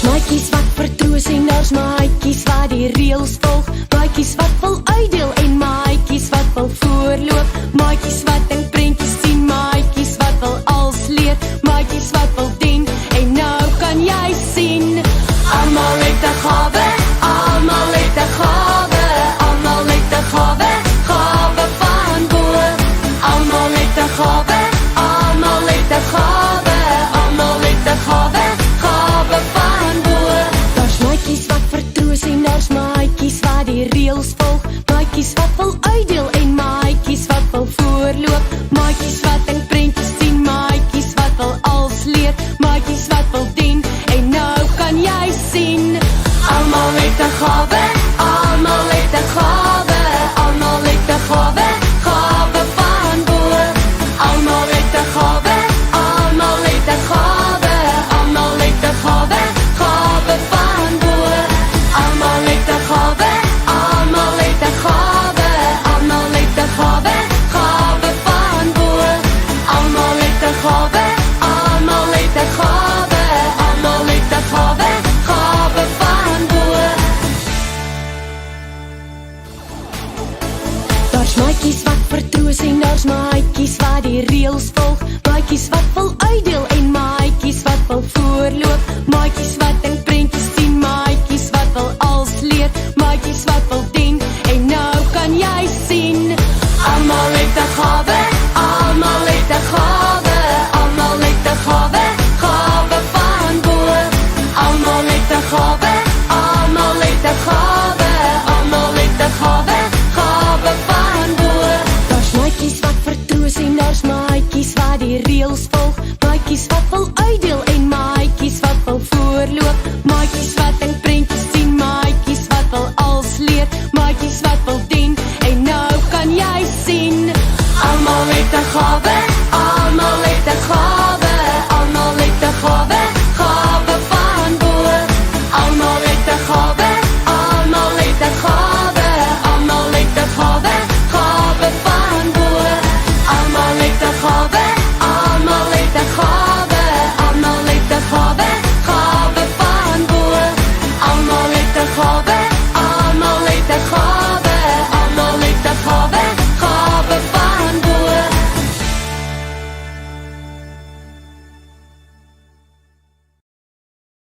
Maatjies wat vertroos en daar's maatjies wat die reëls volg. Maatjies wat wil uitdeel en maatjies wat wil voorloop. Maatjies wat in prentjies sien, maatjies wat wil als leer. Maatjies wat wil dien en nou kan jy sien. Almal het 'n gawe, almal het 'n gawe, almal het 'n gawe, gawe van bo. Almal het 'n gawe, almal het 'n gawe, almal het 'n gawe, gawe van bo. Daar's maatjies wat vertroos en daar's maatjies wat die reëls volg. Maatjies wat wil uitdeel en maatjies wat wil voorloop. Maatjies wat in prentjies sien, maatjies wat wil als leer. Maatjies wat wil dien en nou kan jy sien. Almal het 'n gawe, almal het 'n gawe, almal het 'n gawe, gawe van bo. Almal het 'n gawe, almal het 'n gawe, almal het 'n gawe, gawe van bo. Almal het 'n gawe, almal het 'n gawe, almal het 'n gawe, gawe van bo. Almal het 'n gawe, almal het 'n gawe, almal het 'n gawe, gawe van bo. Daar's maatjies wat vertroos en daar's maatjies wat die reëls volg.